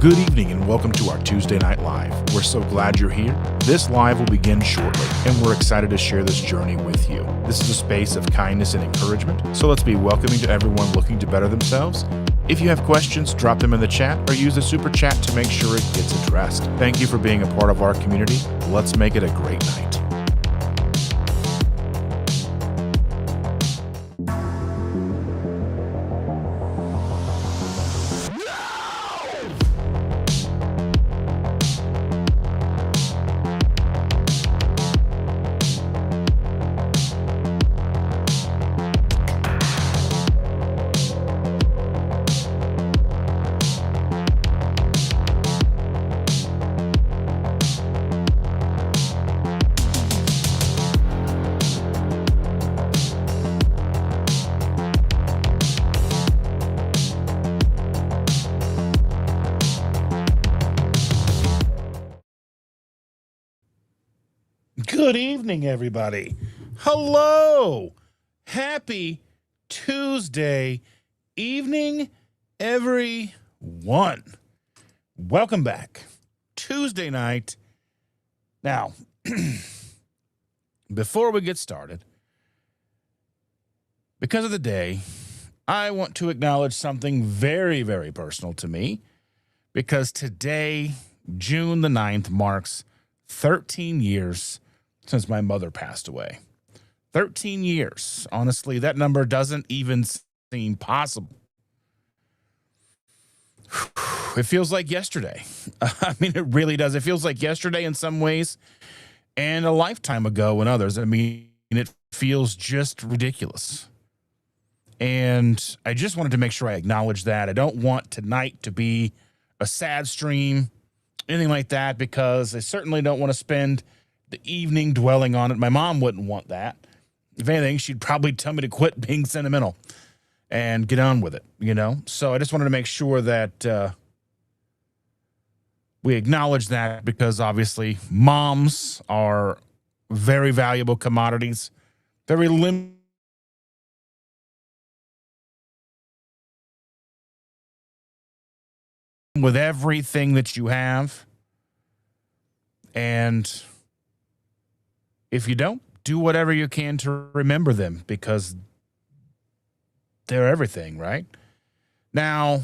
Good evening and welcome to our Tuesday Night Live. We're so glad you're here. This live will begin shortly, and we're excited to share this journey with you. This is a space of kindness and encouragement, so let's be welcoming to everyone looking to better themselves. If you have questions, drop them in the chat or use the super chat to make sure it gets addressed. Thank you for being a part of our community. Let's make it a great night. Good evening, everybody. Hello. Happy Tuesday evening, everyone. Welcome back. Tuesday night. Now, before we get started, because of the day, I want to acknowledge something very, very personal to me, because today, June the 9th, marks 13 years since my mother passed away. 13 years. Honestly, that number doesn't even seem possible. It feels like yesterday. I mean, it really does. It feels like yesterday in some ways and a lifetime ago in others. I mean, it feels just ridiculous. And I just wanted to make sure I acknowledge that. I don't want tonight to be a sad stream, anything like that, because I certainly don't want to spend the evening dwelling on it. My mom wouldn't want that. If anything, she'd probably tell me to quit being sentimental and get on with it, you know? So I just wanted to make sure that we acknowledge that, because obviously moms are very valuable commodities, very limited. With everything that you have. And if you don't, do whatever you can to remember them, because they're everything, right? Now,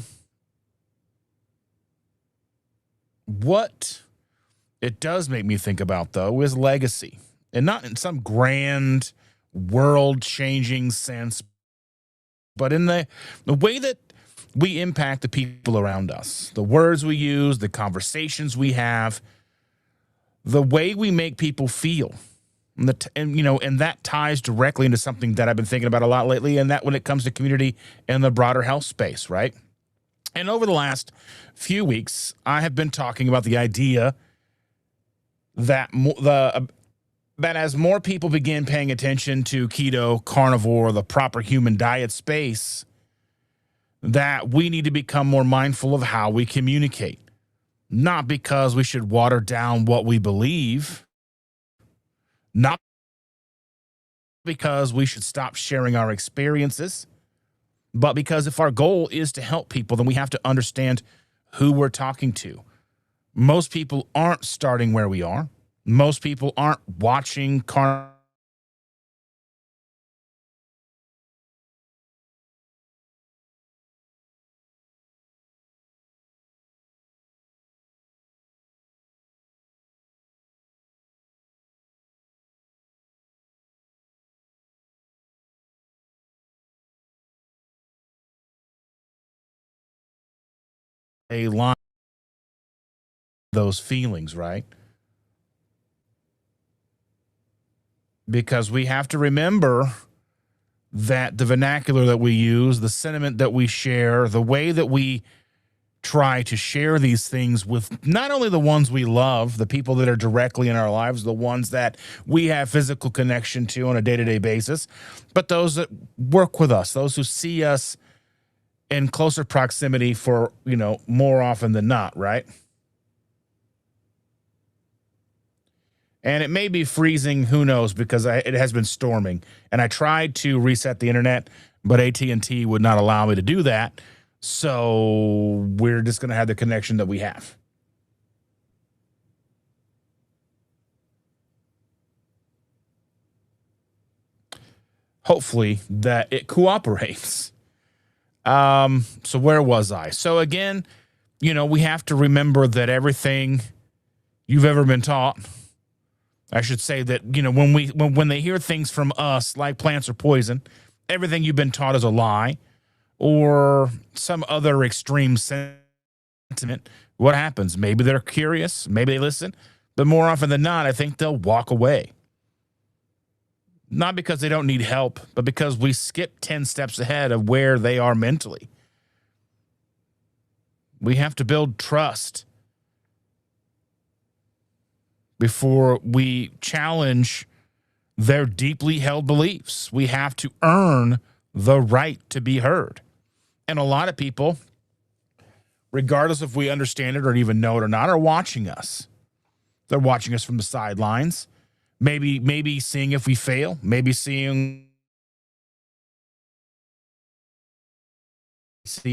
what it does make me think about, though, is legacy. And not in some grand, world-changing sense, but in the way that we impact the people around us, the words we use, the conversations we have, the way we make people feel. And that ties directly into something that I've been thinking about a lot lately, and that when it comes to community and the broader health space, right? And over the last few weeks, I have been talking about the idea that as more people begin paying attention to keto, carnivore, the proper human diet space, that we need to become more mindful of how we communicate. Not because we should water down what we believe, not because we should stop sharing our experiences, but because if our goal is to help people, then we have to understand who we're talking to. Most people aren't starting where we are. Most people aren't watching a line those feelings, right? Because we have to remember that the vernacular that we use, the sentiment that we share, the way that we try to share these things with not only the ones we love, the people that are directly in our lives, the ones that we have physical connection to on a day-to-day basis, but those that work with us, those who see us in closer proximity for, more often than not, right? And it may be freezing, who knows, because it has been storming. And I tried to reset the internet, but AT&T would not allow me to do that. So we're just going to have the connection that we have. Hopefully that it cooperates. So where was I? So again, we have to remember that everything you've ever been taught, I should say that, when they hear things from us, like plants are poison, everything you've been taught is a lie or some other extreme sentiment. What happens? Maybe they're curious, maybe they listen, but more often than not, I think they'll walk away. Not because they don't need help, but because we skip 10 steps ahead of where they are mentally. We have to build trust before we challenge their deeply held beliefs. We have to earn the right to be heard. And a lot of people, regardless if we understand it or even know it or not, are watching us. They're watching us from the sidelines. Maybe seeing if we fail, maybe see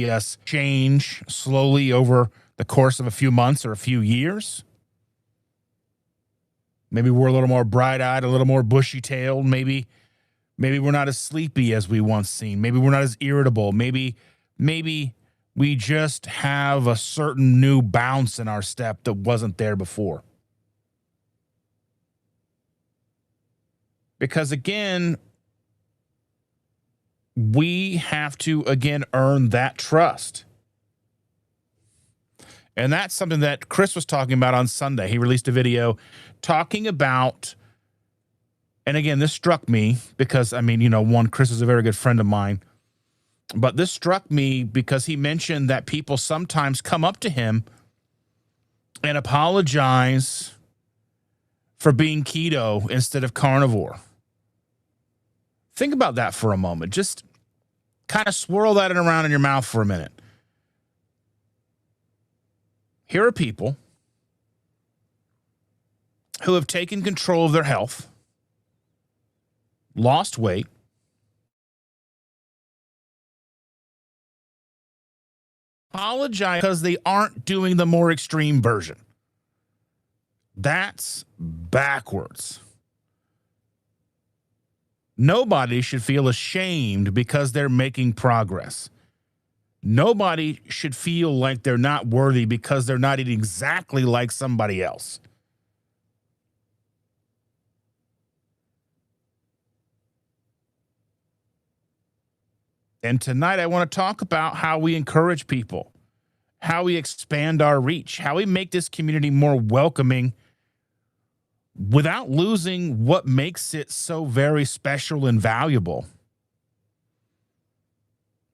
us change slowly over the course of a few months or a few years. Maybe we're a little more bright-eyed, a little more bushy-tailed. Maybe we're not as sleepy as we once seemed. Maybe we're not as irritable. Maybe we just have a certain new bounce in our step that wasn't there before. Because again, we have to, earn that trust. And that's something that Chris was talking about on Sunday. He released a video talking about, and again, this struck me because, Chris is a very good friend of mine. But this struck me because he mentioned that people sometimes come up to him and apologize for being keto instead of carnivore. Think about that for a moment. Just kind of swirl that around in your mouth for a minute. Here are people who have taken control of their health, lost weight, apologize because they aren't doing the more extreme version. That's backwards. Nobody should feel ashamed because they're making progress. Nobody should feel like they're not worthy because they're not eating exactly like somebody else. And tonight I want to talk about how we encourage people, how we expand our reach, how we make this community more welcoming without losing what makes it so very special and valuable.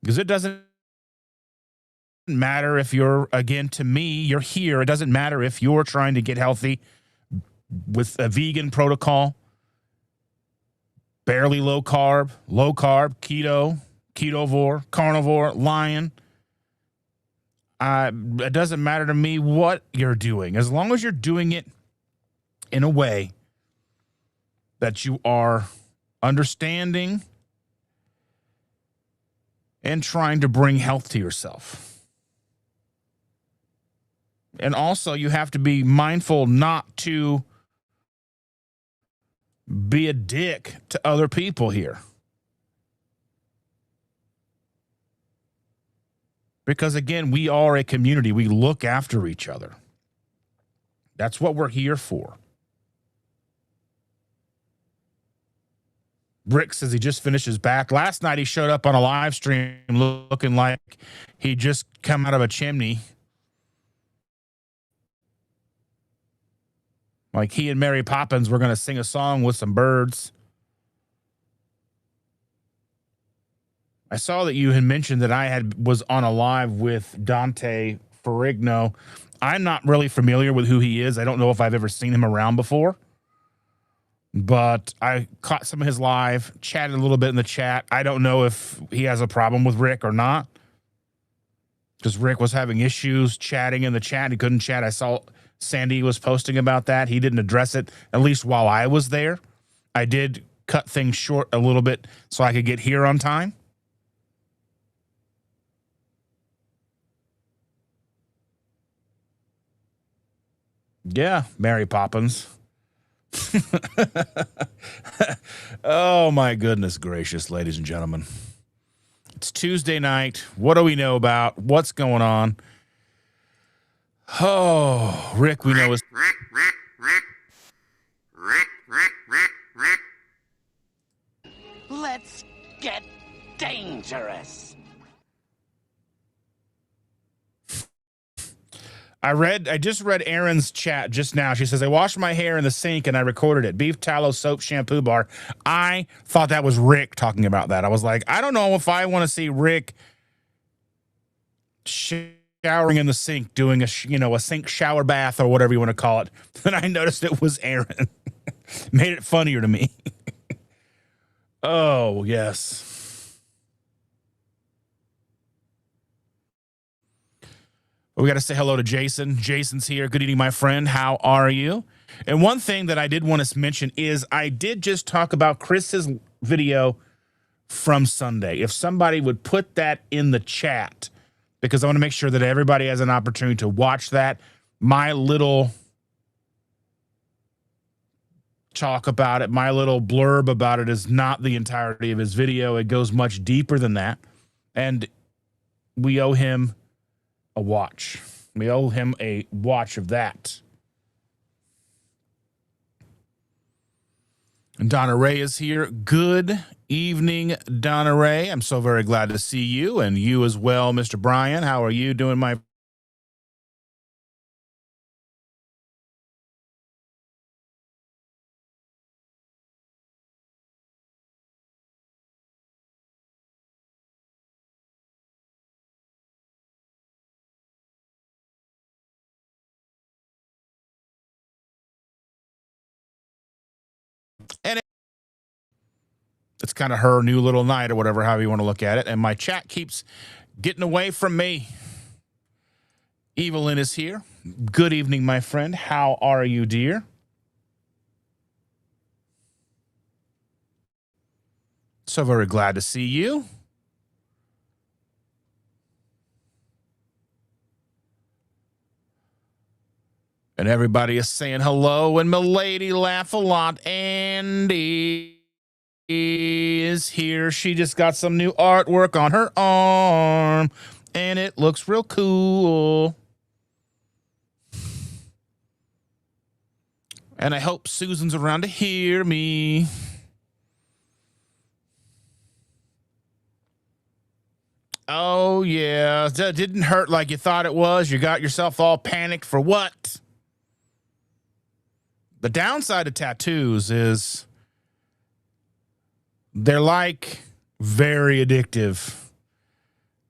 Because it doesn't matter if you're, again, to me, you're here. It doesn't matter if you're trying to get healthy with a vegan protocol, barely low carb, keto, ketovore, carnivore, lion. It doesn't matter to me what you're doing. As long as you're doing it in a way that you are understanding and trying to bring health to yourself. And also, you have to be mindful not to be a dick to other people here. Because, again, we are a community. We look after each other. That's what we're here for. Rick says he just finished his back. Last night he showed up on a live stream looking like he just come out of a chimney. Like he and Mary Poppins were going to sing a song with some birds. I saw that you had mentioned that was on a live with Dante Ferrigno. I'm not really familiar with who he is. I don't know if I've ever seen him around before. But I caught some of his live, chatted a little bit in the chat. I don't know if he has a problem with Rick or not. Because Rick was having issues chatting in the chat. He couldn't chat. I saw Sandy was posting about that. He didn't address it, at least while I was there. I did cut things short a little bit so I could get here on time. Yeah, Mary Poppins. Oh, my goodness gracious, ladies and gentlemen. It's Tuesday night. What do we know about? What's going on? Oh, Rick, we know is. Let's get dangerous. I just read Erin's chat just now. She says, I washed my hair in the sink and I recorded it. Beef tallow soap shampoo bar. I thought that was Rick talking about that. I was like, I don't know if I want to see Rick showering in the sink, doing a sink shower bath or whatever you want to call it. Then I noticed it was Erin. Made it funnier to me. Oh, yes. We got to say hello to Jason. Jason's here. Good evening, my friend. How are you? And one thing that I did want to mention is I did just talk about Chris's video from Sunday. If somebody would put that in the chat, because I want to make sure that everybody has an opportunity to watch that. My little talk about it, my little blurb about it is not the entirety of his video. It goes much deeper than that. And we owe him a watch. We owe him a watch of that. And Donna Ray is here. Good evening, Donna Ray. I'm so very glad to see you, and you as well, Mr. Brian. How are you doing, my and it's kind of her new little night or whatever, however you want to look at it. And my chat keeps getting away from me. Evelyn is here. Good evening, my friend. How are you, dear? So very glad to see you. And everybody is saying hello. And Milady laugh a lot. Andy is here. She just got some new artwork on her arm, and it looks real cool. And I hope Susan's around to hear me. Oh, yeah. That didn't hurt like you thought it was. You got yourself all panicked for what? The downside of tattoos is they're like very addictive.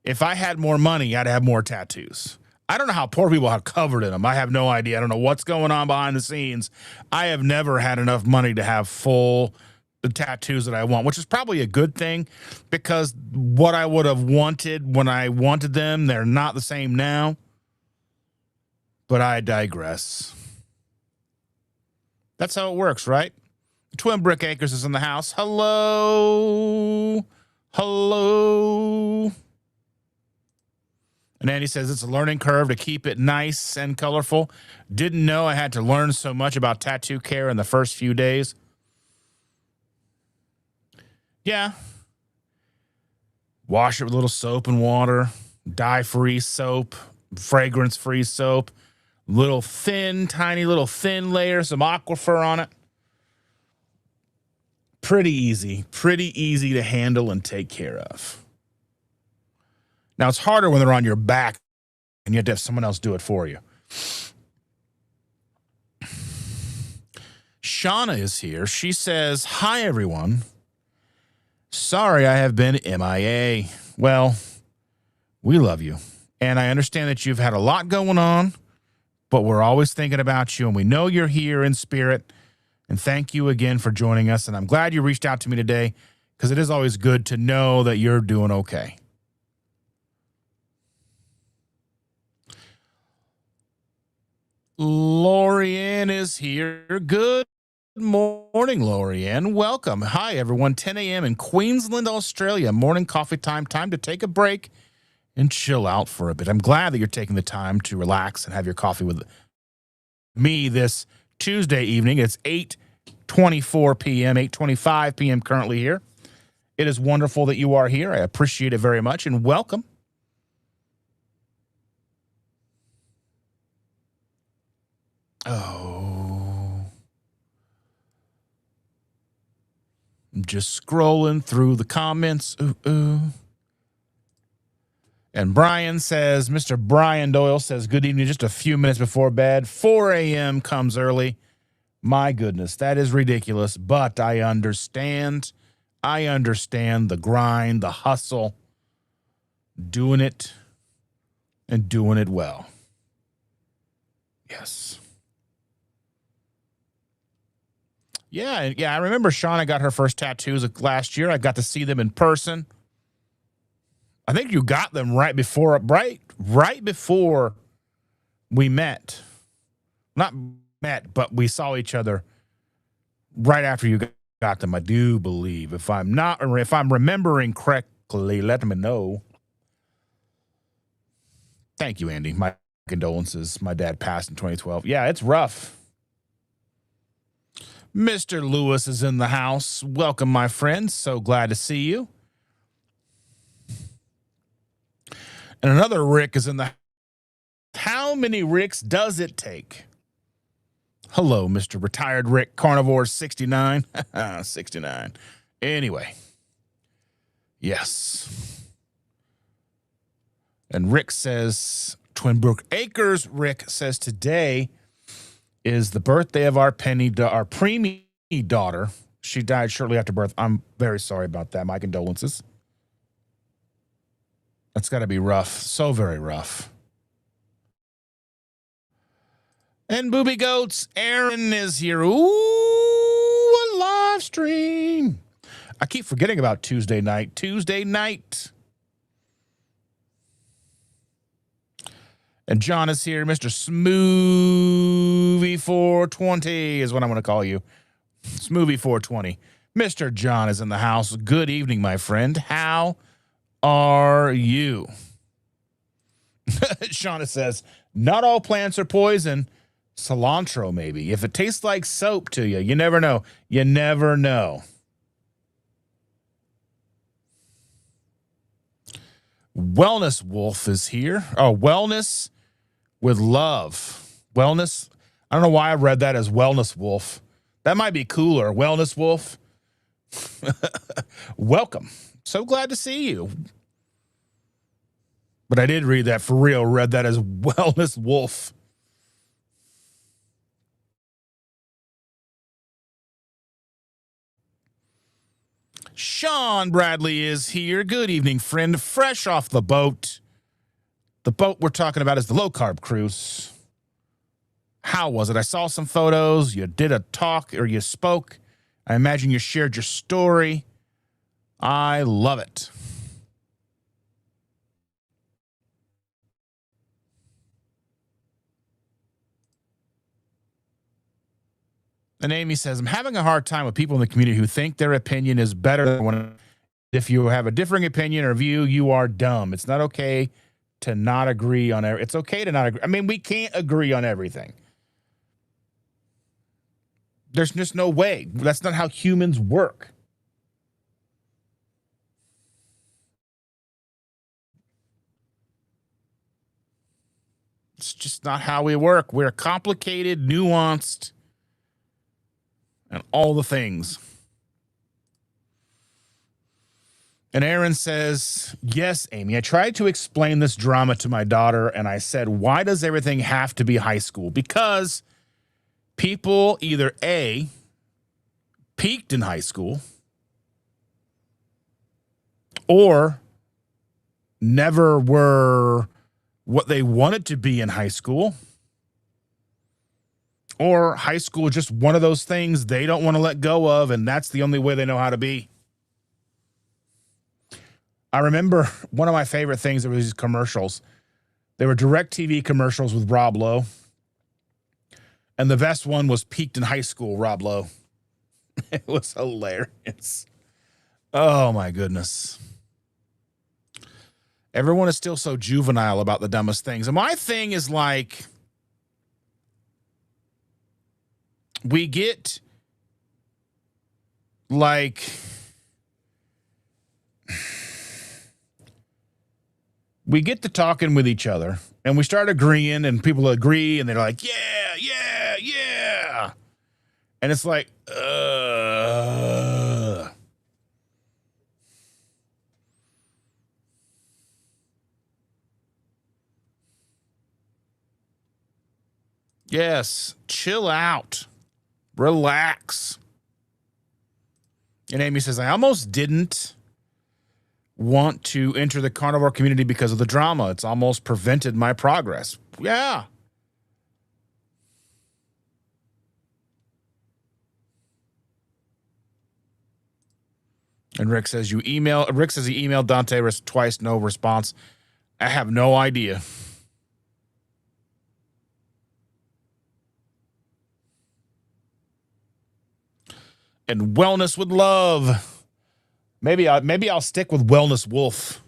If I had more money, I'd have more tattoos. I don't know how poor people have covered in them. I have no idea. I don't know what's going on behind the scenes. I have never had enough money to have full the tattoos that I want, which is probably a good thing because what I would have wanted when I wanted them, they're not the same now. But I digress. That's how it works, right? Twin Brick Acres is in the house. Hello. Hello. And Andy says it's a learning curve to keep it nice and colorful. Didn't know I had to learn so much about tattoo care in the first few days. Yeah. Wash it with a little soap and water. Dye-free soap. Fragrance-free soap. Little thin, tiny little thin layer. Some aquifer on it. Pretty easy to handle and take care of. Now, it's harder when they're on your back and you have to have someone else do it for you. Shauna is here. She says, hi, everyone. Sorry I have been MIA. Well, we love you. And I understand that you've had a lot going on, but we're always thinking about you, and we know you're here in spirit. And thank you again for joining us. And I'm glad you reached out to me today because it is always good to know that you're doing okay. Lorianne is here. Good morning, Lorianne. Welcome. Hi, everyone. 10 a.m. in Queensland, Australia. Morning coffee time. Time to take a break and chill out for a bit. I'm glad that you're taking the time to relax and have your coffee with me this Tuesday evening. It's 8:24 p.m., 8:25 p.m. currently here. It is wonderful that you are here. I appreciate it very much, and welcome. Oh. I'm just scrolling through the comments. Ooh. And Brian says, Mr. Brian Doyle says, good evening, just a few minutes before bed. 4 a.m. comes early. My goodness, that is ridiculous, but I understand. I understand the grind, the hustle, doing it and doing it well. Yes. Yeah, I remember Shauna got her first tattoos last year. I got to see them in person. I think you got them right before we met. Not met, but we saw each other right after you got them, I do believe. If I'm remembering correctly, let me know. Thank you, Andy. My condolences. My dad passed in 2012. Yeah, it's rough. Mr. Lewis is in the house. Welcome, my friend. So glad to see you. And another Rick is in the house. How many Ricks does it take? Hello, Mr. Retired Rick, Carnivore 69. 69. Anyway. Yes. And Rick says, Twin Brook Acres, Rick says today is the birthday of our preemie daughter. She died shortly after birth. I'm very sorry about that. My condolences. That's got to be rough. So very rough. And Booby Goats, Aaron is here. Ooh, a live stream. I keep forgetting about Tuesday night. And John is here. Mr. Smoothie 420 is what I'm going to call you. Smoothie 420. Mr. John is in the house. Good evening, my friend. How are you? Shauna says, not all plants are poison. Cilantro, maybe. If it tastes like soap to you, you never know. You never know. Wellness Wolf is here. Oh, Wellness with Love. Wellness. I don't know why I read that as Wellness Wolf. That might be cooler. Wellness Wolf. Welcome. So glad to see you. But I did read that for real. Read that as Wellness Wolf. Sean Bradley is here. Good evening, friend. Fresh off the boat. The boat we're talking about is the low-carb cruise. How was it? I saw some photos. You did a talk, or you spoke. I imagine you shared your story. I love it. And Amy says, I'm having a hard time with people in the community who think their opinion is better than one. If you have a differing opinion or view, you are dumb. It's not okay to not agree on everything. It's okay to not agree. I mean, we can't agree on everything. There's just no way. That's not how humans work. It's just not how we work. We're complicated, nuanced, and all the things. And Aaron says, yes, Amy, I tried to explain this drama to my daughter, and I said, why does everything have to be high school? Because people either A, peaked in high school, or never were what they wanted to be in high school, or high school is just one of those things they don't want to let go of, and that's the only way they know how to be. I remember one of my favorite things, there was these commercials. They were DirecTV commercials with Rob Lowe. And the best one was Peaked in High School, Rob Lowe. It was hilarious. Oh, my goodness. Everyone is still so juvenile about the dumbest things. And my thing is like, we get like we get to talking with each other and we start agreeing and people agree and they're like, yeah, yeah, yeah. And it's like, yes, chill out. Relax. And Amy says, I almost didn't want to enter the carnivore community because of the drama. It's almost prevented my progress. Yeah. And Rick says he emailed Dante twice, no response. I have no idea. And Wellness with Love. Maybe I'll stick with Wellness Wolf.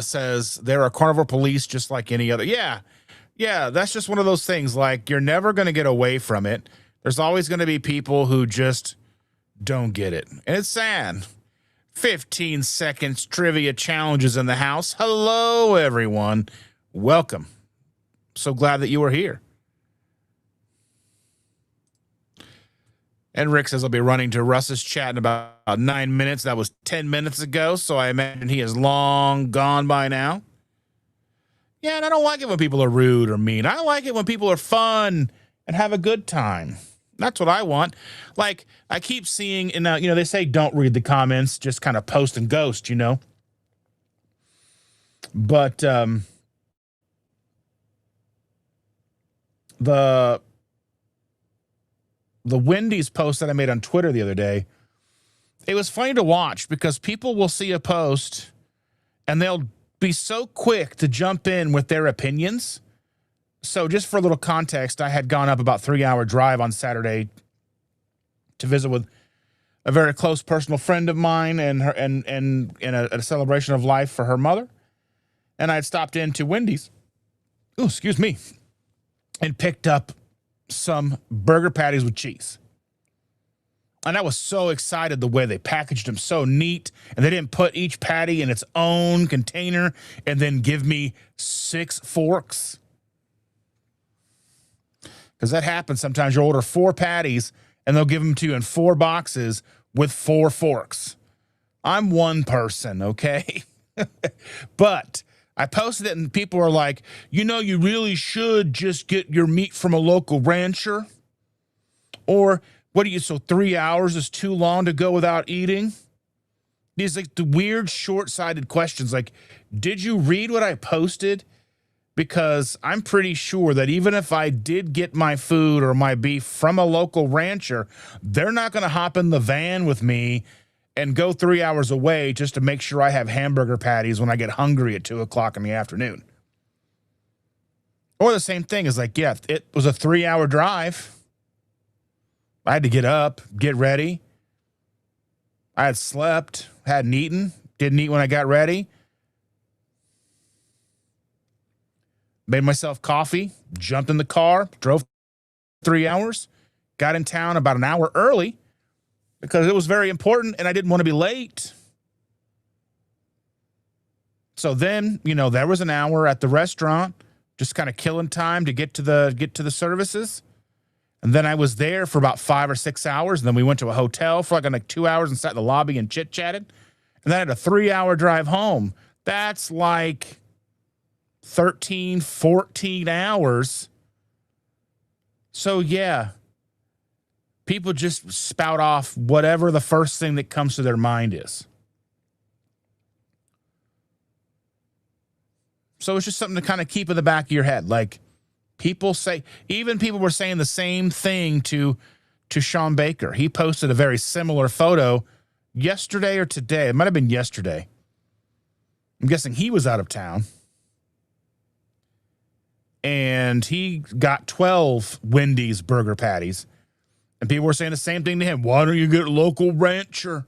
Says there are carnivore police just like any other. Yeah, that's just one of those things. Like, you're never going to get away from it. There's always going to be people who just don't get it. And it's sad. 15 seconds trivia challenges in the house. Hello, everyone. Welcome. So glad that you are here. And Rick says I'll be running to Russ's chat in about 9 minutes. That was 10 minutes ago, so I imagine he is long gone by now. Yeah, and I don't like it when people are rude or mean. I like it when people are fun and have a good time. That's what I want. Like, I keep seeing, and they say don't read the comments, just kind of post and ghost, But the Wendy's post that I made on Twitter the other day, it was funny to watch because people will see a post and they'll be so quick to jump in with their opinions. So just for a little context, I had gone up about 3-hour drive on Saturday to visit with a very close personal friend of mine and her and a celebration of life for her mother. And I had stopped into Wendy's. Oh, excuse me. And picked up some burger patties with cheese. And I was so excited the way they packaged them, so neat. And they didn't put each patty in its own container and then give me 6 forks. Because that happens sometimes. You order 4 patties and they'll give them to you in 4 boxes with 4 forks. I'm one person, okay? But I posted it and people are like, you really should just get your meat from a local rancher. Or so 3 hours is too long to go without eating? These like the weird short-sighted questions. Like, did you read what I posted? Because I'm pretty sure that even if I did get my food or my beef from a local rancher, they're not going to hop in the van with me and go 3 hours away just to make sure I have hamburger patties when I get hungry at 2:00 in the afternoon. Or the same thing is like, yeah, it was a 3-hour drive. I had to get up, get ready. I had slept, hadn't eaten, didn't eat when I got ready. Made myself coffee, jumped in the car, drove 3 hours, got in town about an hour early because it was very important and I didn't want to be late. So then, there was an hour at the restaurant, just kind of killing time to get to the services. And then I was there for about 5 or 6 hours. And then we went to a hotel for like 2 hours and sat in the lobby and chit-chatted. And then I had a 3-hour drive home. That's like 13, 14 hours. So, yeah, people just spout off whatever the first thing that comes to their mind is. So it's just something to kind of keep in the back of your head. Like, people were saying the same thing to Sean Baker. He posted a very similar photo yesterday or today. It might have been yesterday. I'm guessing he was out of town. And he got 12 Wendy's burger patties. And people were saying the same thing to him. Why don't you get a local rancher?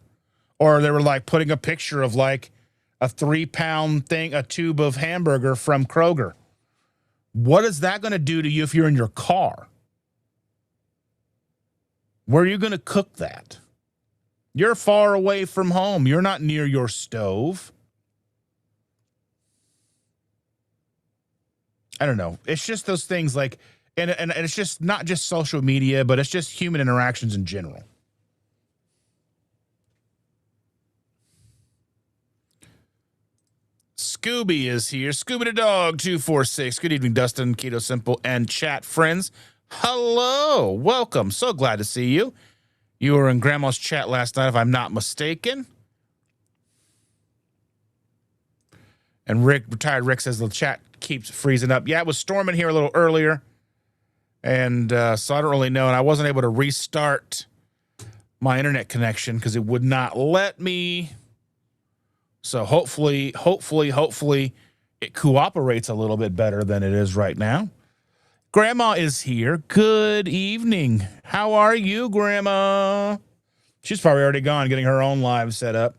Or they were like putting a picture of like a 3-pound thing, a tube of hamburger from Kroger. What is that going to do to you if you're in your car? Where are you going to cook that? You're far away from home. You're not near your stove. I don't know. It's just those things like, and it's just not just social media, but it's just human interactions in general. Scooby is here. Scooby the dog 246. Good evening, Dustin, Keto Simple, and chat friends. Hello. Welcome. So glad to see you. You were in Grandma's chat last night, if I'm not mistaken. And retired Rick says the chat keeps freezing up. Yeah, it was storming here a little earlier. And so I don't really know. And I wasn't able to restart my internet connection because it would not let me. So hopefully it cooperates a little bit better than it is right now. Grandma is here. Good evening. How are you, Grandma? She's probably already gone getting her own live set up.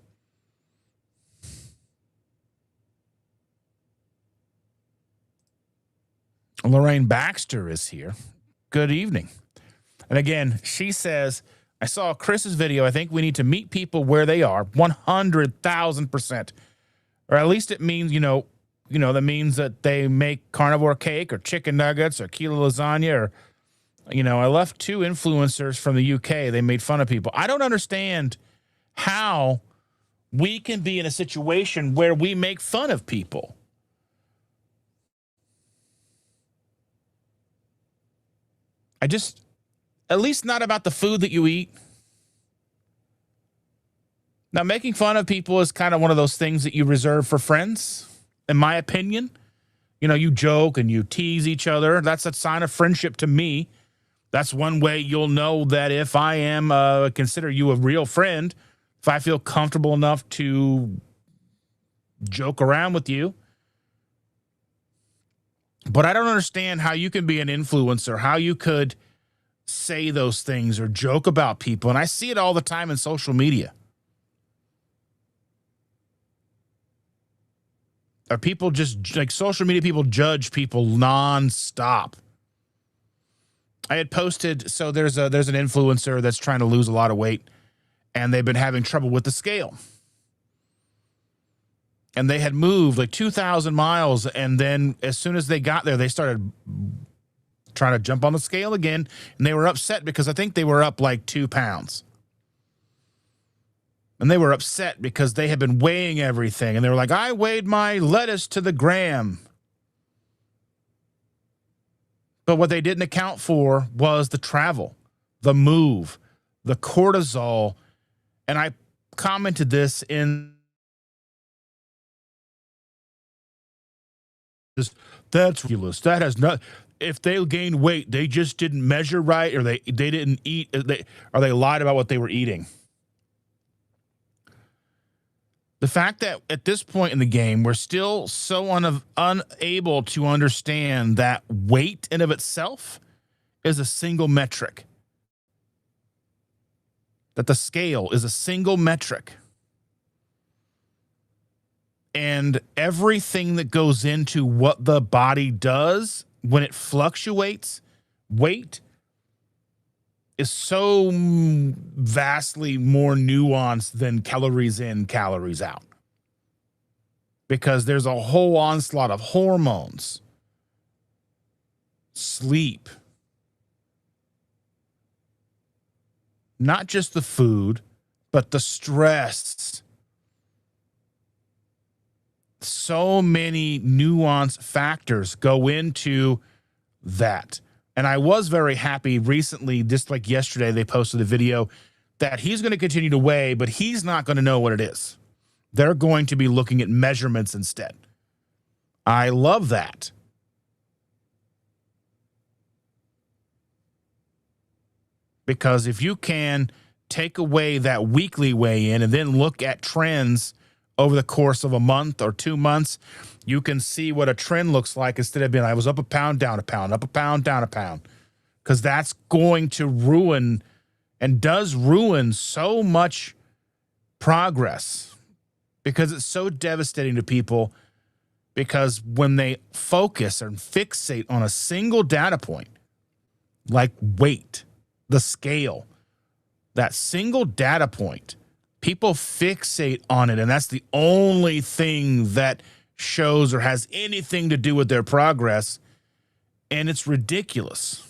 Lorraine Baxter is here. Good evening. And again, she says, I saw Chris's video. I think we need to meet people where they are 100,000%. Or at least it means, that means that they make carnivore cake or chicken nuggets or kilo lasagna or, I left 2 influencers from the UK. They made fun of people. I don't understand how we can be in a situation where we make fun of people. At least not about the food that you eat. Now, making fun of people is kind of one of those things that you reserve for friends, in my opinion. You joke and you tease each other. That's a sign of friendship to me. That's one way you'll know that if I am, consider you a real friend, if I feel comfortable enough to joke around with you. But I don't understand how you can be an influencer, how you could say those things or joke about people. And I see it all the time in social media. Are people just like social media people judge people nonstop? I had posted, so there's an influencer that's trying to lose a lot of weight and they've been having trouble with the scale. And they had moved like 2,000 miles. And then as soon as they got there, they started trying to jump on the scale again. And they were upset because I think they were up like 2 pounds. And they were upset because they had been weighing everything. And they were like, I weighed my lettuce to the gram. But what they didn't account for was the travel, the move, the cortisol. And I commented this in this. That's ridiculous. That has not. If they gained weight, they just didn't measure right, or they didn't eat. They lied about what they were eating. The fact that at this point in the game, we're still so unable to understand that weight in of itself is a single metric. That the scale is a single metric. And everything that goes into what the body does when it fluctuates weight is so vastly more nuanced than calories in, calories out. Because there's a whole onslaught of hormones, sleep, not just the food, but the stress. So many nuanced factors go into that. And I was very happy recently, just like yesterday, they posted a video that he's going to continue to weigh, but he's not going to know what it is. They're going to be looking at measurements instead. I love that. Because if you can take away that weekly weigh-in and then look at trends over the course of a month or 2 months, you can see what a trend looks like instead of being, I was up a pound, down a pound, up a pound, down a pound. Because that's going to ruin and does ruin so much progress because it's so devastating to people, because when they focus and fixate on a single data point, like weight, the scale, that single data point, people fixate on it, and that's the only thing that shows or has anything to do with their progress, and it's ridiculous.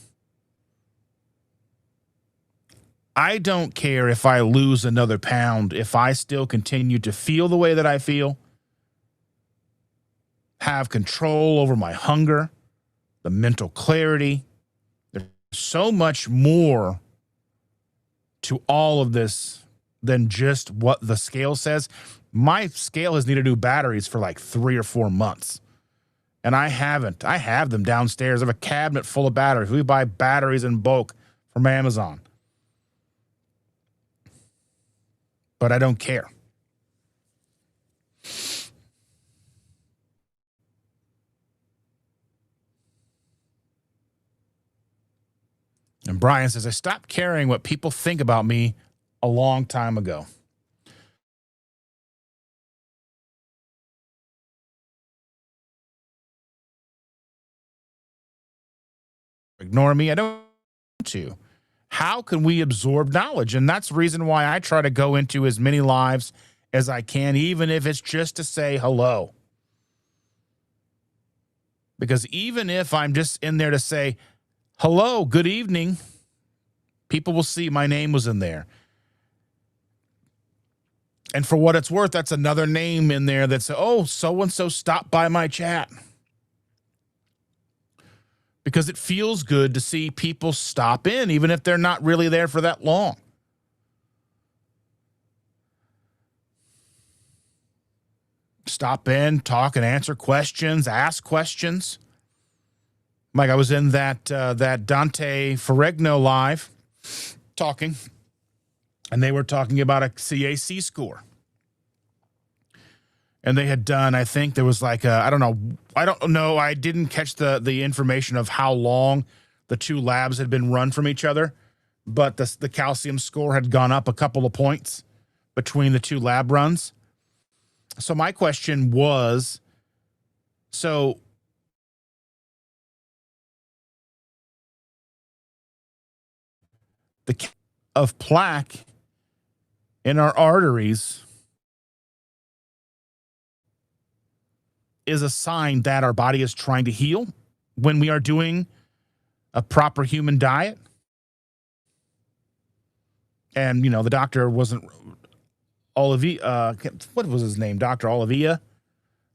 I don't care if I lose another pound if I still continue to feel the way that I feel, have control over my hunger, the mental clarity. There's so much more to all of this than just what the scale says. My scale has needed new batteries for like 3 or 4 months. And I haven't. I have them downstairs. I have a cabinet full of batteries. We buy batteries in bulk from Amazon. But I don't care. And Brian says, I stopped caring what people think about me a long time ago. Ignore me. I don't want to. How can we absorb knowledge? And that's the reason why I try to go into as many lives as I can, even if it's just to say hello. Because even if I'm just in there to say, hello, good evening, people will see my name was in there. And for what it's worth, that's another name in there that's, oh, so-and-so stopped by my chat. Because it feels good to see people stop in, even if they're not really there for that long. Stop in, talk and answer questions, ask questions. Like I was in that Dante Ferrigno live talking, and they were talking about a CAC score. And they had done, I think there was like I don't know. I didn't catch the information of how long the two labs had been run from each other, but the calcium score had gone up a couple of points between the two lab runs. So my question was, so the of plaque in our arteries is a sign that our body is trying to heal when we are doing a proper human diet. And, you know, the doctor wasn't Olivia, what was his name? Dr. Olivia?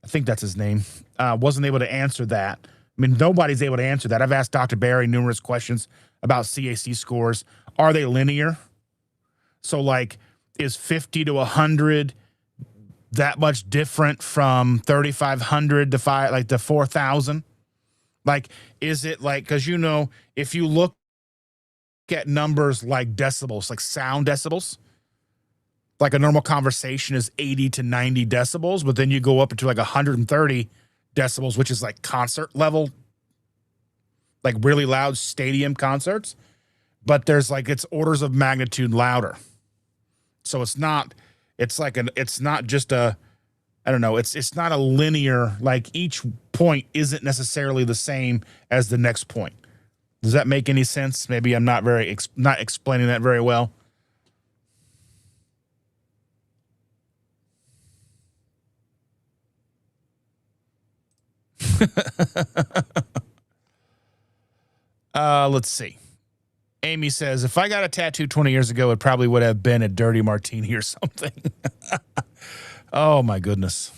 I think that's his name. Wasn't able to answer that. I mean, nobody's able to answer that. I've asked Dr. Barry numerous questions about CAC scores. Are they linear? So, like, is 50 to 100 that much different from 3,500 to 4,000? Like, is it like, because, you know, if you look at numbers like decibels, like sound decibels, like a normal conversation is 80 to 90 decibels, but then you go up into like 130 decibels, which is like concert level, like really loud stadium concerts. But there's like, it's orders of magnitude louder. So it's not just a, I don't know, it's not a linear, like each point isn't necessarily the same as the next point. Does that make any sense? Maybe I'm not not explaining that very well. Let's see. Amy says, if I got a tattoo 20 years ago, it probably would have been a dirty martini or something. Oh, my goodness.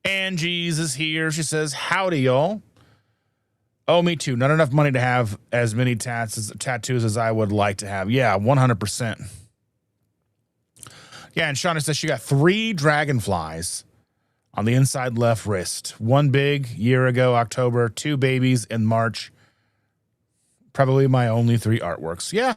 Angie's is here. She says, howdy, y'all. Oh, me too. Not enough money to have as many tattoos as I would like to have. Yeah, 100%. Yeah, and Shauna says she got 3 dragonflies on the inside left wrist. 1 big year ago, October. 2 babies in March. Probably my only 3 artworks. Yeah.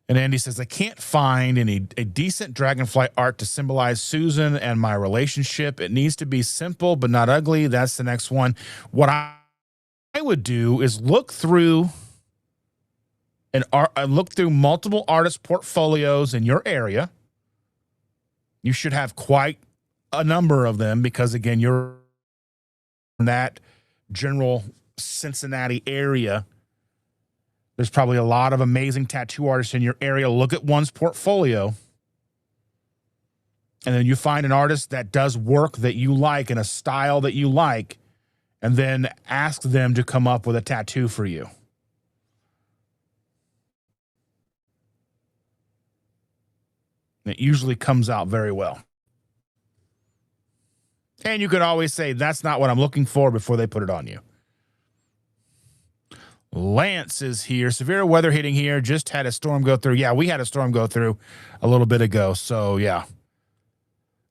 And Andy says, I can't find a decent dragonfly art to symbolize Susan and my relationship. It needs to be simple but not ugly. That's the next one. What I would do is look through multiple artist portfolios in your area You should have quite a number of them because, again, you're in that general Cincinnati area. There's probably a lot of amazing tattoo artists in your area. Look at one's portfolio. And then you find an artist that does work that you like and a style that you like, and then ask them to come up with a tattoo for you. It usually comes out very well. And you could always say, that's not what I'm looking for before they put it on you. Lance is here. Severe weather hitting here. Just had a storm go through. Yeah, we had a storm go through a little bit ago. So, yeah.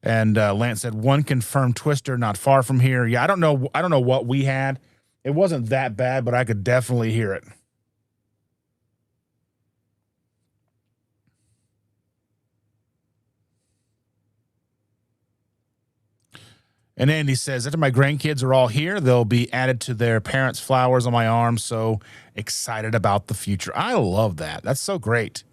And Lance said, one confirmed twister not far from here. Yeah, I don't know what we had. It wasn't that bad, but I could definitely hear it. And Andy says, after my grandkids are all here, they'll be added to their parents' flowers on my arm. So excited about the future. I love that. That's so great.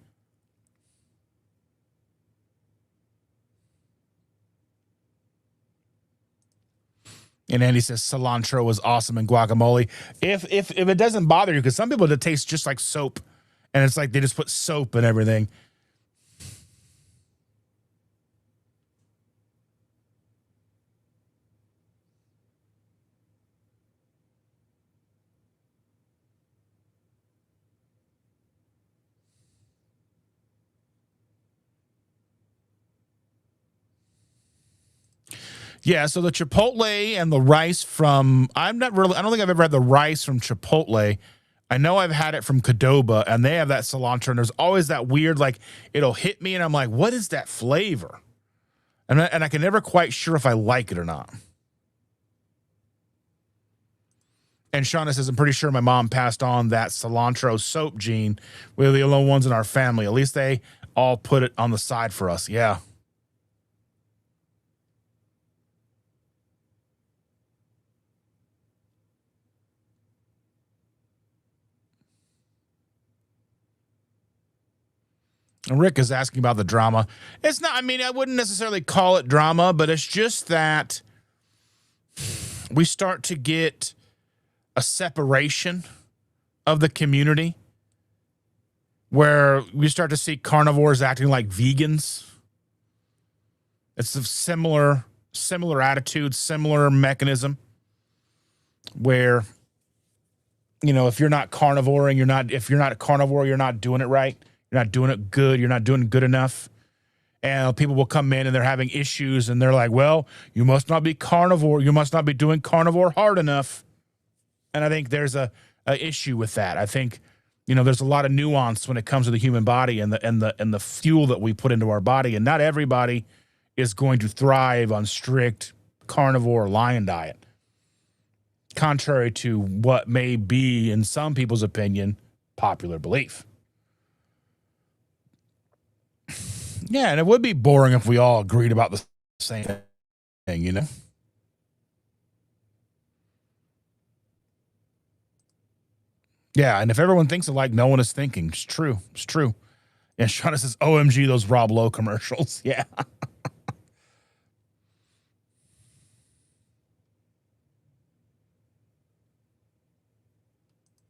And Andy says cilantro was awesome in guacamole. If it doesn't bother you, because some people, it tastes just like soap. And it's like they just put soap and everything. Yeah, so the Chipotle and the rice from, I don't think I've ever had the rice from Chipotle. I know I've had it from Qdoba, and they have that cilantro, and there's always that weird, like, it'll hit me, and I'm like, what is that flavor? And I can never quite sure if I like it or not. And Shauna says, I'm pretty sure my mom passed on that cilantro soap gene. We're the only ones in our family. At least they all put it on the side for us. Yeah. And Rick is asking about the drama. It's not, I mean, I wouldn't necessarily call it drama, but it's just that we start to get a separation of the community where we start to see carnivores acting like vegans. It's a similar attitude, similar mechanism where, you know, if you're not carnivoring, if you're not a carnivore, you're not doing it right. You're not doing it good. You're not doing good enough. And people will come in and they're having issues and they're like, well, you must not be carnivore. You must not be doing carnivore hard enough. And I think there's a issue with that. I think, you know, there's a lot of nuance when it comes to the human body and the fuel that we put into our body. And not everybody is going to thrive on strict carnivore lion diet. Contrary to what may be, in some people's opinion, popular belief. Yeah, and it would be boring if we all agreed about the same thing, you know? Yeah, and if everyone thinks alike, no one is thinking. It's true. It's true. And Shauna says, OMG, those Rob Lowe commercials. Yeah.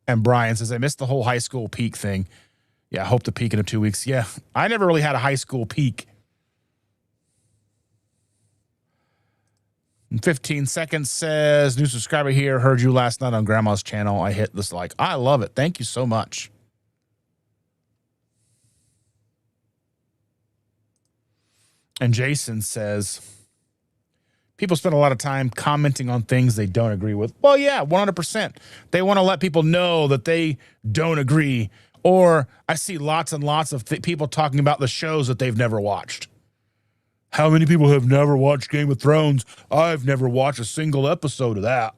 And Brian says, I missed the whole high school peak thing. Yeah, I hope to peak in 2 weeks. Yeah, I never really had a high school peak. 15 seconds says, new subscriber here. Heard you last night on Grandma's channel. I hit this like. I love it. Thank you so much. And Jason says, people spend a lot of time commenting on things they don't agree with. Well, yeah, 100%. They want to let people know that they don't agree. Or I see lots and lots of people talking about the shows that they've never watched. How many people have never watched Game of Thrones? I've never watched a single episode of that.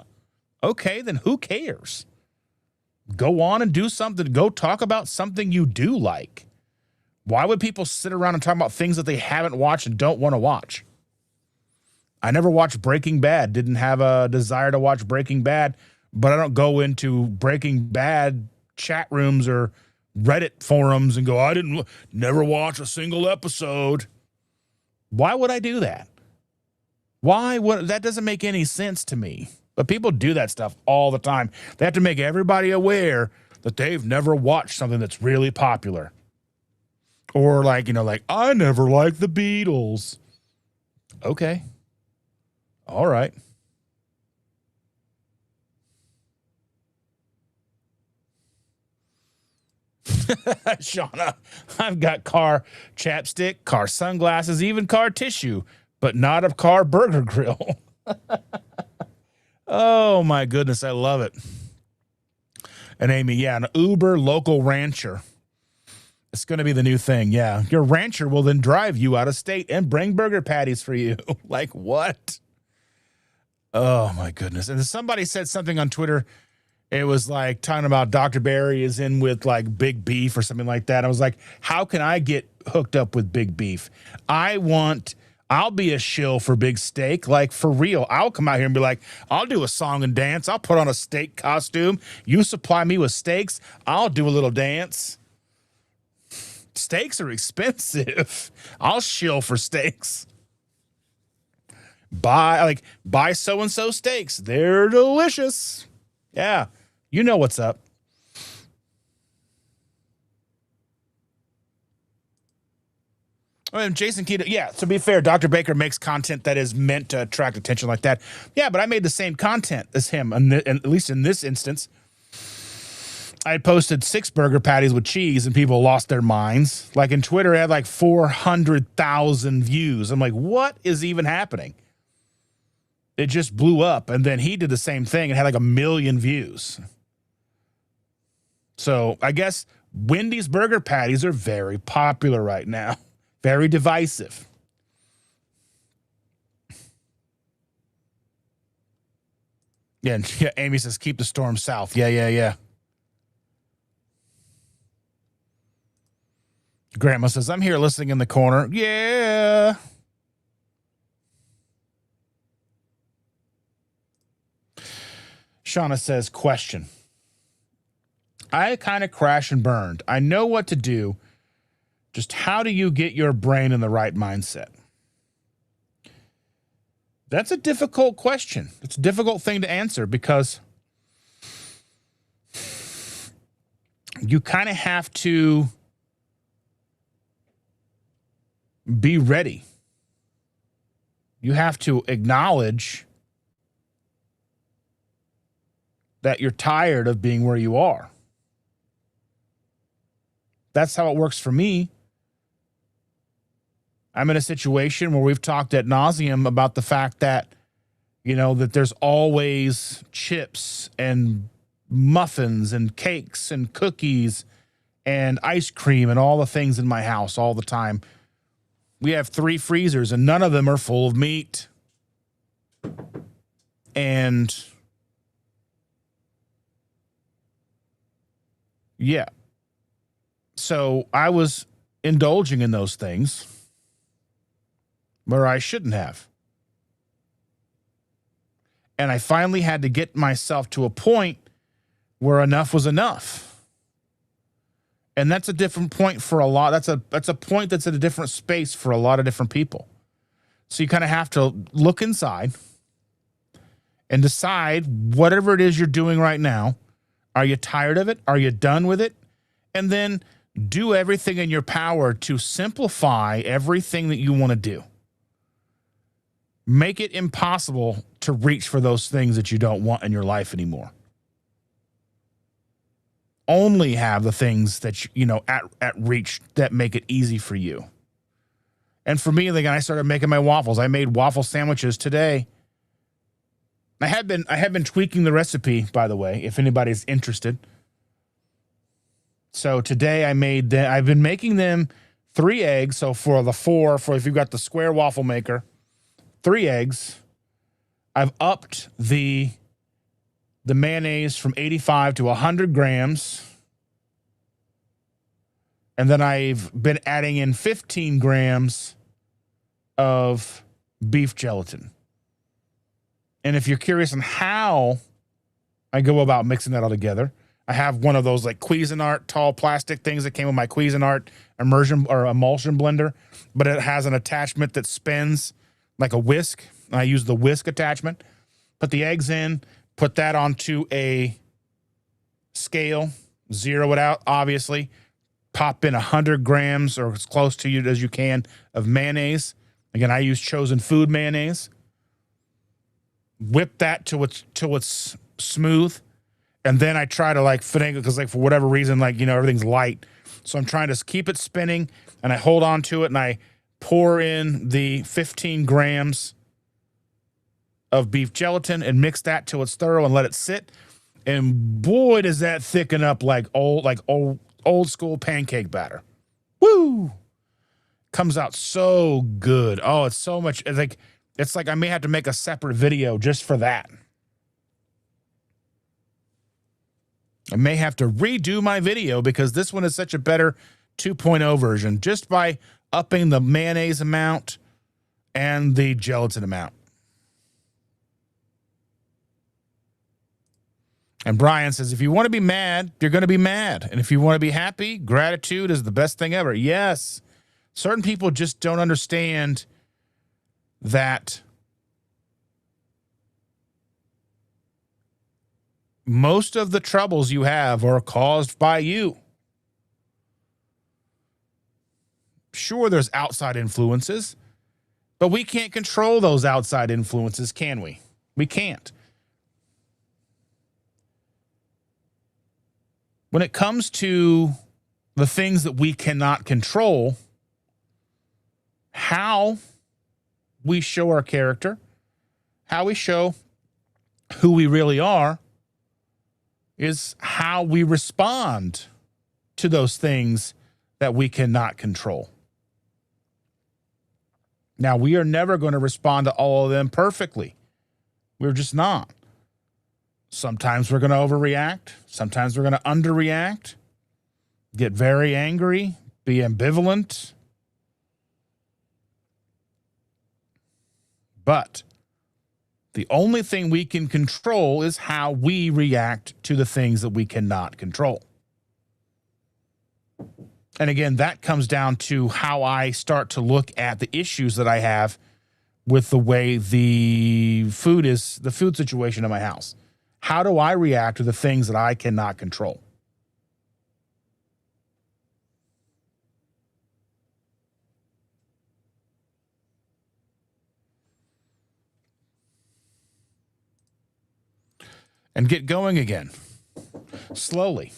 Okay, then who cares? Go on and do something. Go talk about something you do like. Why would people sit around and talk about things that they haven't watched and don't want to watch? I never watched Breaking Bad. Didn't have a desire to watch Breaking Bad, but I don't go into Breaking Bad chat rooms or Reddit forums and go, I never watch a single episode. Why would I do that? Why would that? Doesn't make any sense to me. But people do that stuff all the time. They have to make everybody aware that they've never watched something that's really popular. Or like, I never liked the Beatles. Okay. All right. Shauna, I've got car chapstick, car sunglasses, even car tissue, but not a car burger grill. Oh, my goodness. I love it. And Amy, yeah, an Uber local rancher. It's going to be the new thing. Yeah. Your rancher will then drive you out of state and bring burger patties for you. Like what? Oh, my goodness. And somebody said something on Twitter. It was like talking about Dr. Barry is in with like Big Beef or something like that. I was like, how can I get hooked up with Big Beef? I'll be a shill for Big Steak. Like for real. I'll come out here and be like, I'll do a song and dance. I'll put on a steak costume. You supply me with steaks. I'll do a little dance. Steaks are expensive. I'll shill for steaks. Buy so-and-so steaks. They're delicious. Yeah, you know what's up. And Jason Keto, yeah, to be fair, Dr. Baker makes content that is meant to attract attention like that. Yeah, but I made the same content as him, and at least in this instance. I posted 6 burger patties with cheese, and people lost their minds. Like in Twitter, it had like 400,000 views. I'm like, what is even happening? It just blew up, and then he did the same thing and had like 1 million views. So I guess Wendy's burger patties are very popular right now. Very divisive. Yeah, Amy says, keep the storm south. Yeah. Grandma says, I'm here listening in the corner. Yeah. Shauna says, question. I kind of crash and burned. I know what to do. Just how do you get your brain in the right mindset? That's a difficult question. It's a difficult thing to answer because you kind of have to be ready. You have to acknowledge that you're tired of being where you are. That's how it works for me. I'm in a situation where we've talked ad nauseum about the fact that, that there's always chips and muffins and cakes and cookies and ice cream and all the things in my house all the time. We have 3 freezers and none of them are full of meat. And yeah. So I was indulging in those things where I shouldn't have. And I finally had to get myself to a point where enough was enough. And that's a different point for a lot. That's a point that's at a different space for a lot of different people. So you kind of have to look inside and decide whatever it is you're doing right now. Are you tired of it? Are you done with it? And then do everything in your power to simplify everything that you want to do. Make it impossible to reach for those things that you don't want in your life anymore. Only have the things that at reach that make it easy for you. And for me, I started making my waffles. I made waffle sandwiches today. I have been tweaking the recipe, by the way, if anybody's interested. So today I've been making them 3 eggs. So for if you've got the square waffle maker, 3 eggs. I've upped the mayonnaise from 85 to 100 grams. And then I've been adding in 15 grams of beef gelatin. And if you're curious on how I go about mixing that all together, I have one of those like Cuisinart tall plastic things that came with my Cuisinart immersion or emulsion blender, but it has an attachment that spins like a whisk. I use the whisk attachment. Put the eggs in, put that onto a scale, zero it out, obviously. Pop in 100 grams or as close to you as you can of mayonnaise. Again, I use Chosen Food mayonnaise. Whip that till it's smooth. And then I try to like finagle, because like for whatever reason, like, everything's light. So I'm trying to keep it spinning and I hold on to it and I pour in the 15 grams of beef gelatin and mix that till it's thorough and let it sit. And boy, does that thicken up like old school pancake batter. Woo! Comes out so good. Oh, it's so much. It's like I may have to make a separate video just for that. I may have to redo my video because this one is such a better 2.0 version just by upping the mayonnaise amount and the gelatin amount. And Brian says, if you want to be mad, you're going to be mad. And if you want to be happy, gratitude is the best thing ever. Yes. Certain people just don't understand that most of the troubles you have are caused by you. Sure, there's outside influences, but we can't control those outside influences, can we? We can't. When it comes to the things that we cannot control, how we show our character, how we show who we really are, is how we respond to those things that we cannot control. Now, we are never going to respond to all of them perfectly. We're just not. Sometimes we're going to overreact. Sometimes we're going to underreact, get very angry, be ambivalent. But the only thing we can control is how we react to the things that we cannot control. And again, that comes down to how I start to look at the issues that I have with the way the food situation in my house. How do I react to the things that I cannot control? And get going again, slowly.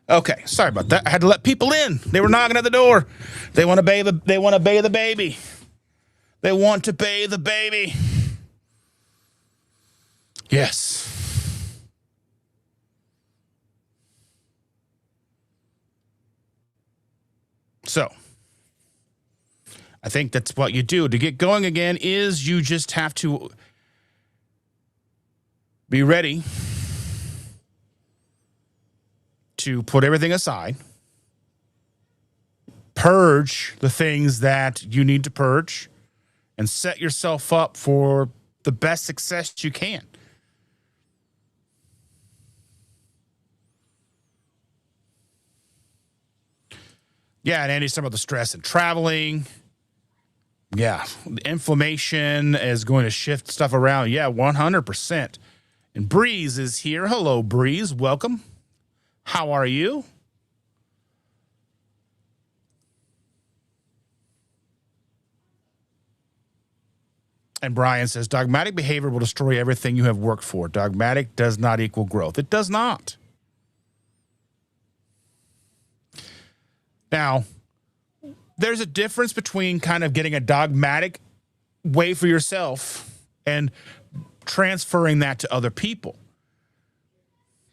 Okay, sorry about that. I had to let people in. They were knocking at the door. They want to bathe the baby. They want to bathe the baby. Yes. So, I think that's what you do to get going again is you just have to be ready to put everything aside, purge the things that you need to purge, and set yourself up for the best success you can. Yeah, and Andy's talking about the stress and traveling. Yeah, the inflammation is going to shift stuff around. Yeah, 100%. And Breeze is here. Hello, Breeze. Welcome. How are you? And Brian says, dogmatic behavior will destroy everything you have worked for. Dogmatic does not equal growth. It does not. Now, there's a difference between kind of getting a dogmatic way for yourself and transferring that to other people.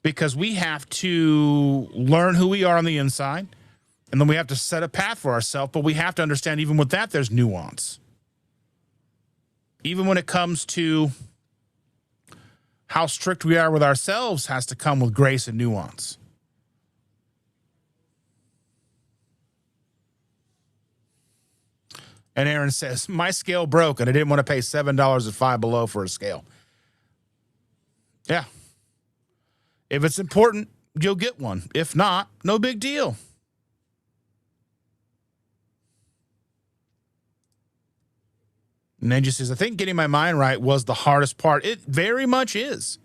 Because we have to learn who we are on the inside, and then we have to set a path for ourselves, but we have to understand even with that, there's nuance. Even when it comes to how strict we are with ourselves has to come with grace and nuance. And Aaron says, my scale broke and I didn't want to pay $7 at Five Below for a scale. Yeah. If it's important, you'll get one. If not, no big deal. And then just says, I think getting my mind right was the hardest part. It very much is.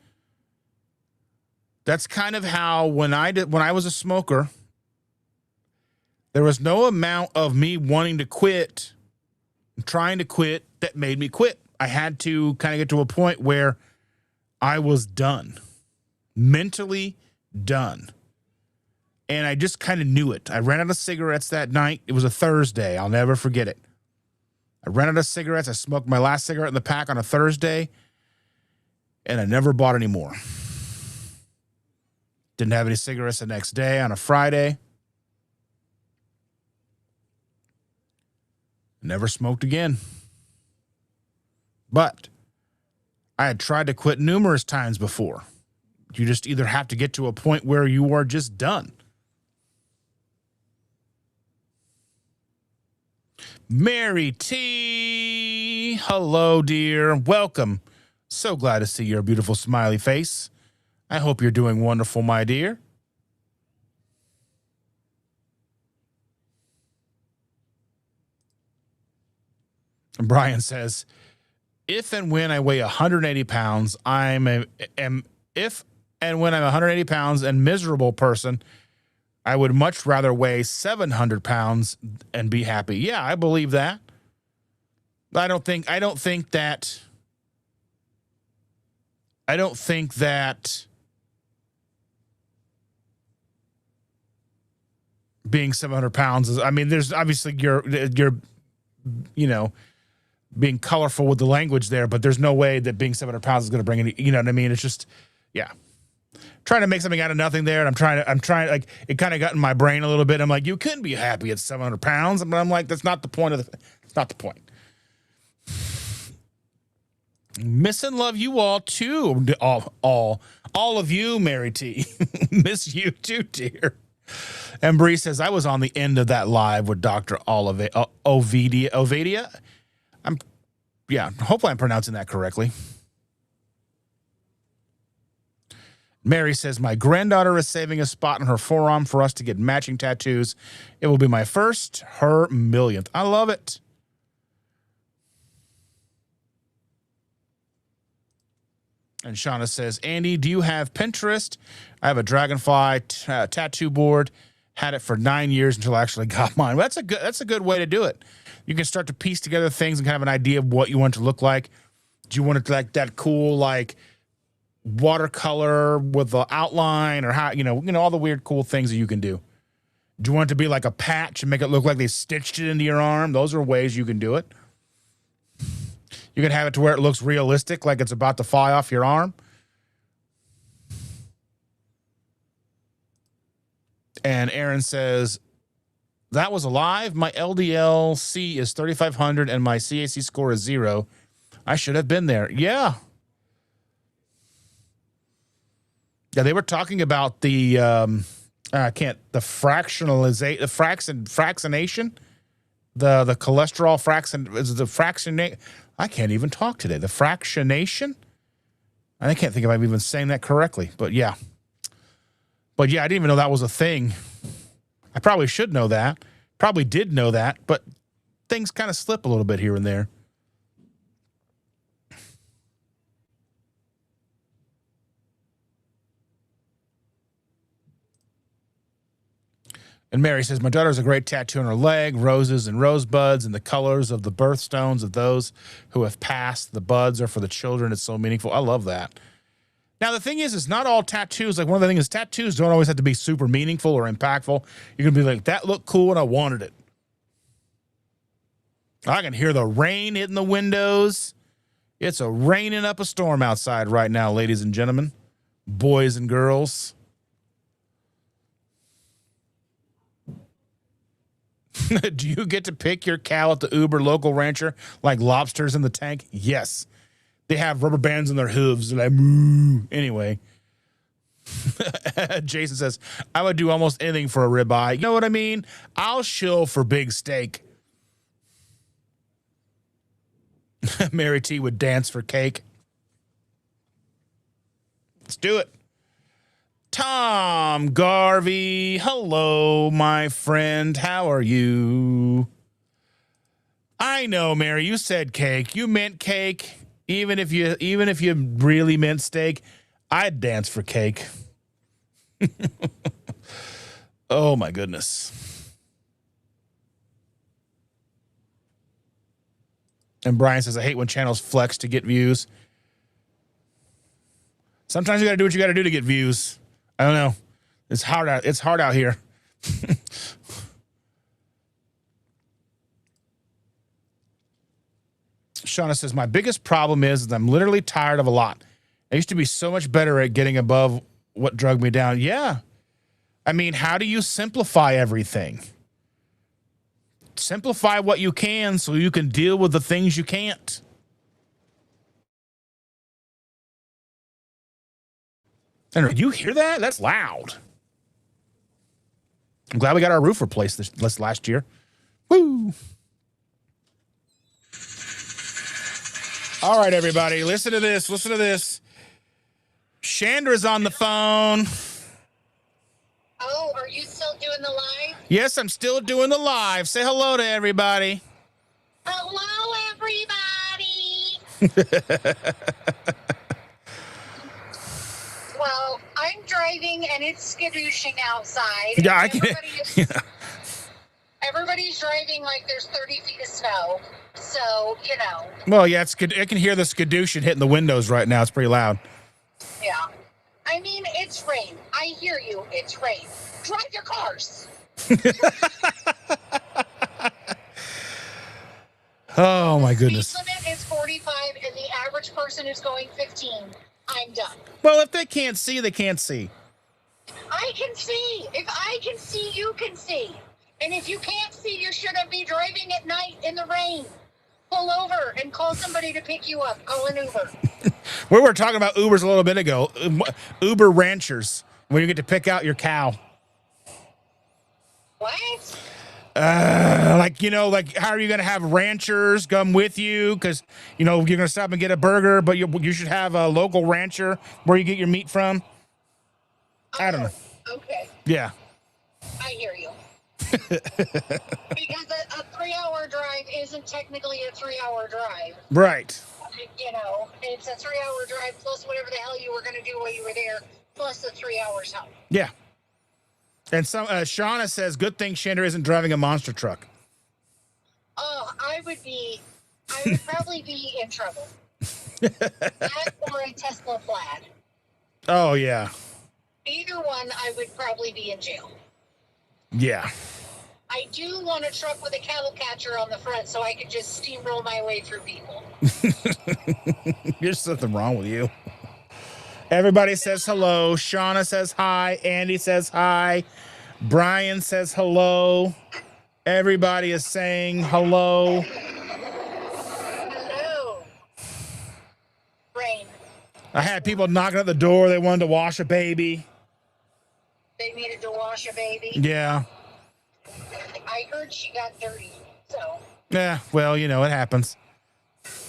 That's kind of how when I was a smoker, there was no amount of me wanting to quit, trying to quit, that made me quit. I had to kind of get to a point where I was done, mentally done. And I just kind of knew it. I ran out of cigarettes that night. It was a Thursday. I'll never forget it. I ran out of cigarettes. I smoked my last cigarette in the pack on a Thursday, and I never bought any more. Didn't have any cigarettes the next day on a Friday. Never smoked again. But I had tried to quit numerous times before. You just either have to get to a point where you are just done. Mary T. Hello, dear. Welcome. So glad to see your beautiful smiley face. I hope you're doing wonderful, my dear. And Brian says, if and when I weigh 180 pounds, if and when I'm 180 pounds and miserable person, I would much rather weigh 700 pounds and be happy. Yeah, I believe that. I don't think that being 700 pounds is, I mean, there's obviously you're, being colorful with the language there, but there's no way that being 700 pounds is going to bring any, you know what I mean? It's just, yeah. Trying to make something out of nothing there. And I'm trying, like, it kind of got in my brain a little bit. I'm like, you couldn't be happy at 700 pounds. But I'm like, that's not the point it's not the point. Miss and love you all too. All of you, Mary T. Miss you too, dear. And Bree says, I was on the end of that live with Dr. Ovadia. Hopefully I'm pronouncing that correctly. Mary says, my granddaughter is saving a spot in her forearm for us to get matching tattoos. It will be my first, her millionth. I love it. And Shauna says, Andy, do you have Pinterest? I have a dragonfly tattoo board. Had it for 9 years until I actually got mine. Well, that's a good way to do it. You can start to piece together things and kind of an idea of what you want it to look like. Do you want it like that cool, like, watercolor with the outline, or how, all the weird, cool things that you can do? Do you want it to be like a patch and make it look like they stitched it into your arm? Those are ways you can do it. You can have it to where it looks realistic, like it's about to fly off your arm. And Aaron says, that was alive. My LDL-C is 3,500 and my CAC score is 0. I should have been there. Yeah. Yeah, they were talking about the fractionation, the cholesterol fractionate. I can't even talk today. The fractionation. I can't think if I'm even saying that correctly, but yeah. I didn't even know that was a thing. I probably should know that. Probably did know that, but things kind of slip a little bit here and there. And Mary says, my daughter has a great tattoo on her leg, roses and rosebuds, and the colors of the birthstones of those who have passed. The buds are for the children. It's so meaningful. I love that. Now, the thing is, it's not all tattoos. Like, one of the things is tattoos don't always have to be super meaningful or impactful. You can be like, that looked cool and I wanted it. I can hear the rain hitting the windows. It's a raining up a storm outside right now, ladies and gentlemen, boys and girls. Do you get to pick your cow at the Uber local rancher like lobsters in the tank? Yes. They have rubber bands in their hooves. They're like, moo. Anyway. Jason says, I would do almost anything for a ribeye. You know what I mean? I'll shill for big steak. Mary T would dance for cake. Let's do it. Tom Garvey, hello, my friend. How are you? I know, Mary, you said cake. You meant cake. Even if you really meant steak, I'd dance for cake. Oh my goodness. And Brian says, I hate when channels flex to get views. Sometimes you got to do what you got to do to get views. I don't know. It's hard out here. Shauna says, my biggest problem is I'm literally tired of a lot. I used to be so much better at getting above what drug me down. Yeah. I mean, how do you simplify everything? Simplify what you can so you can deal with the things you can't. And you hear that? That's loud. I'm glad we got our roof replaced this last year. Woo! All right, everybody, listen to this. Listen to this. Chandra's on the phone. Oh, are you still doing the live? Yes, I'm still doing the live. Say hello to everybody. Hello, everybody. Well, I'm driving and it's skadooshing outside. Yeah, I can. Everybody's driving like there's 30 feet of snow. So, you know. Well, yeah, I can hear the skadoosh hitting the windows right now. It's pretty loud. Yeah. I mean, it's rain. I hear you. It's rain. Drive your cars. Oh, my goodness. The speed limit is 45 and the average person is going 15. I'm done. Well, if they can't see, they can't see. I can see. If I can see, you can see. And if you can't see, you shouldn't be driving at night in the rain. Pull over and call somebody to pick you up. Call an Uber. We were talking about Ubers a little bit ago. Uber ranchers, when you get to pick out your cow. What? Like how are you going to have ranchers come with you? Because, you're going to stop and get a burger, but you should have a local rancher where you get your meat from. I don't know. Okay. Yeah. I hear you. Because a 3-hour drive isn't technically a 3-hour drive. Right. It's a 3-hour drive plus whatever the hell you were going to do while you were there, plus the 3 hours home. Yeah. And Shauna says, good thing Chandra isn't driving a monster truck. Oh, I would probably be in trouble. That or a Tesla Plaid. Oh, yeah. Either one, I would probably be in jail. Yeah. I do want a truck with a cattle catcher on the front so I could just steamroll my way through people. There's something wrong with you. Everybody says hello. Shauna says hi. Andy says hi. Brian says hello. Everybody is saying hello. Hello. Rain. I had people knocking at the door. They wanted to wash a baby. They needed to wash a baby. Yeah. I heard she got dirty, so. Yeah, well, it happens.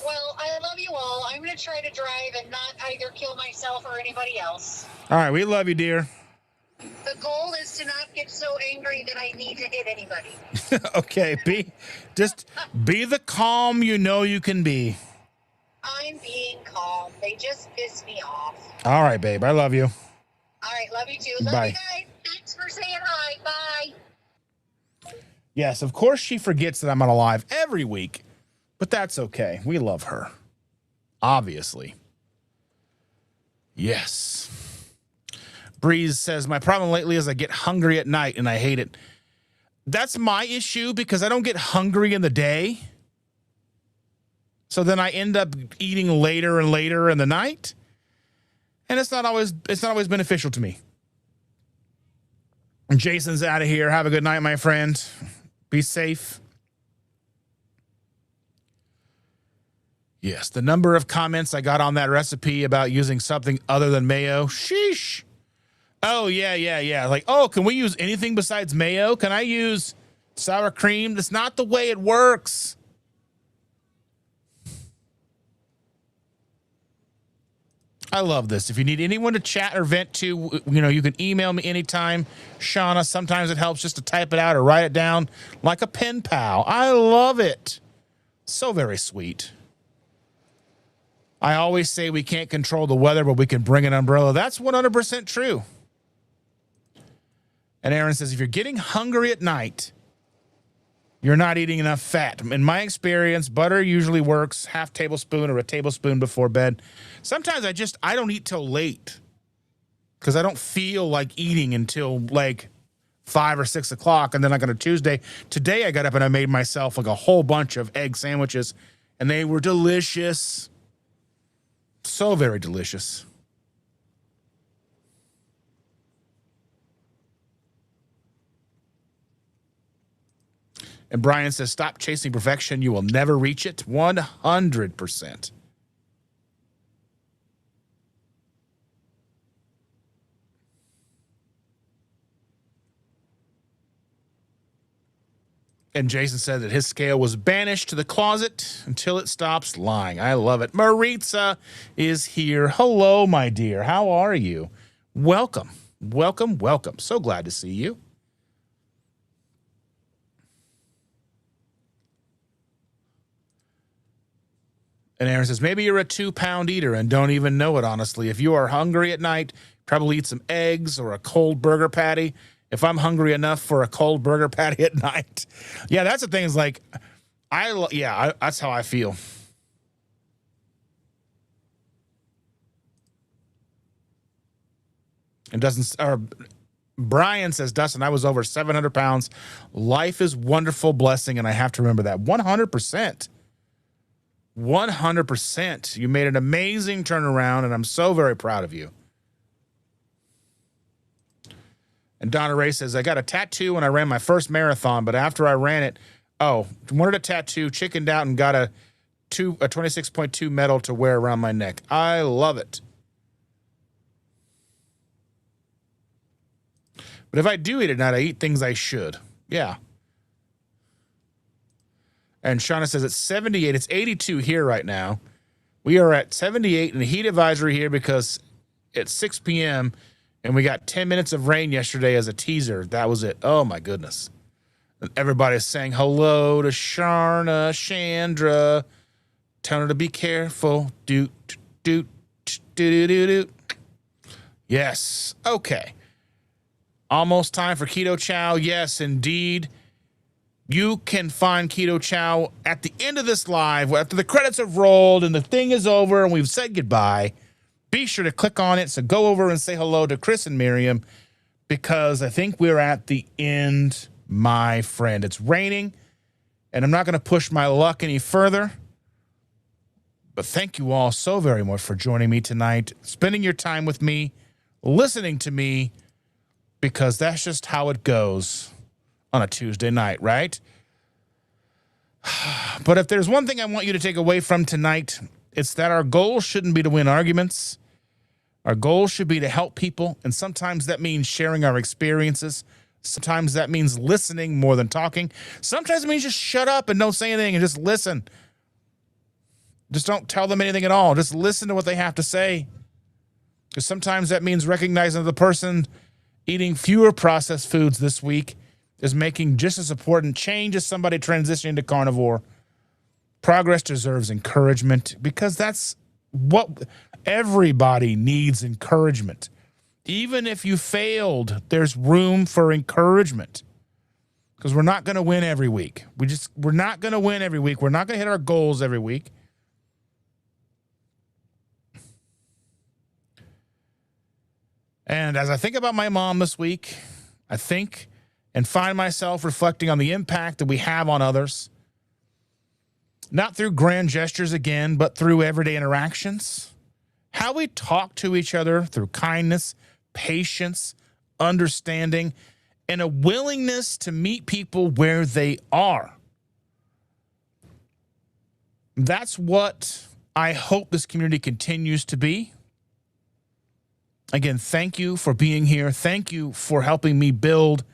Well, I love you all. I'm going to try to drive and not either kill myself or anybody else. All right, we love you, dear. The goal is to not get so angry that I need to hit anybody. Okay, be the calm you can be. I'm being calm. They just piss me off. All right, babe. I love you. All right, love you too. Love Bye. you guys. Thanks for saying hi. Bye. Yes, of course she forgets that I'm on a live every week, but that's okay. We love her. Obviously. Yes. Breeze says, my problem lately is I get hungry at night and I hate it. That's my issue because I don't get hungry in the day. So then I end up eating later and later in the night. And it's not always beneficial to me. Jason's out of here. Have a good night, my friend. Be safe. Yes, the number of comments I got on that recipe about using something other than mayo. Sheesh. Oh, yeah. Like, oh, can we use anything besides mayo? Can I use sour cream? That's not the way it works. I love this. If you need anyone to chat or vent to, you can email me anytime. Shauna, sometimes it helps just to type it out or write it down like a pen pal. I love it. So very sweet. I always say we can't control the weather, but we can bring an umbrella. That's 100% true. And Aaron says, if you're getting hungry at night, you're not eating enough fat. In my experience, butter usually works half tablespoon or a tablespoon before bed. Sometimes I don't eat till late because I don't feel like eating until like 5 or 6 o'clock. And then I got a Tuesday. Today I got up and I made myself like a whole bunch of egg sandwiches and they were delicious. So very delicious. And Brian says, stop chasing perfection. You will never reach it. 100%. And Jason said that his scale was banished to the closet until it stops lying. I love it. Maritza is here. Hello, my dear. How are you? Welcome. So glad to see you. And Aaron says, maybe you're a 2-pound eater and don't even know it, honestly. If you are hungry at night, probably eat some eggs or a cold burger patty. If I'm hungry enough for a cold burger patty at night. Yeah, that's the thing is like, that's how I feel. And Brian says, Dustin, I was over 700 pounds. Life is wonderful blessing, and I have to remember that. 100%. 100%. You made an amazing turnaround, and I'm so very proud of you. And Donna Ray says, I got a tattoo when I ran my first marathon, but after I ran it, wanted a tattoo, chickened out, and got a 26.2 medal to wear around my neck. I love it. But if I do eat at night, I eat things I should. Yeah. And Shauna says it's 78. It's 82 here right now. We are at 78 in the heat advisory here because it's 6 p.m. and we got 10 minutes of rain yesterday as a teaser. That was it. Oh, my goodness. And everybody's saying hello to Sharna, Chandra. Tell her to be careful. Doot, doot, doot, doot, doot. Yes. Okay. Almost time for Keto Chow. Yes, indeed. You can find Keto Chow at the end of this live, after the credits have rolled and the thing is over and we've said goodbye. Be sure to click on it. So go over and say hello to Chris and Miriam because I think we're at the end, my friend. It's raining and I'm not going to push my luck any further. But thank you all so very much for joining me tonight, spending your time with me, listening to me, because that's just how it goes on a Tuesday night, right? But if there's one thing I want you to take away from tonight, it's that our goal shouldn't be to win arguments. Our goal should be to help people, and sometimes that means sharing our experiences. Sometimes that means listening more than talking. Sometimes it means just shut up and don't say anything and just listen. Just don't tell them anything at all. Just listen to what they have to say. Because sometimes that means recognizing that the person eating fewer processed foods this week is making just as important change as somebody transitioning to carnivore. Progress deserves encouragement because that's what everybody needs, encouragement. Even if you failed, there's room for encouragement because we're not going to win every week. We're not going to win every week. We're not going to hit our goals every week. And as I think about my mom this week, I think and find myself reflecting on the impact that we have on others. Not through grand gestures again, but through everyday interactions. How we talk to each other through kindness, patience, understanding, and a willingness to meet people where they are. That's what I hope this community continues to be. Again, thank you for being here. Thank you for helping me build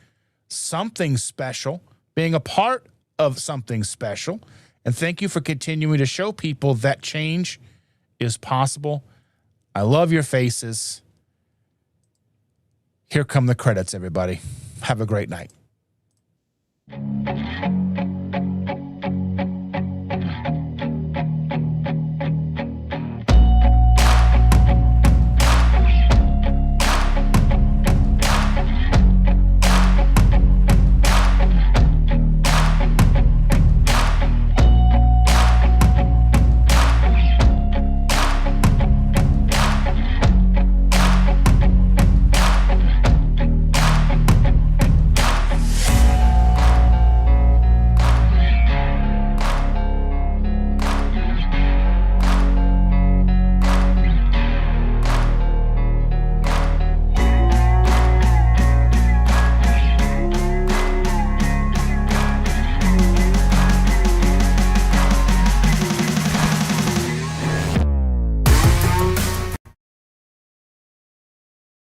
something special, being a part of something special. And thank you for continuing to show people that change is possible. I love your faces. Here come the credits, everybody. Have a great night.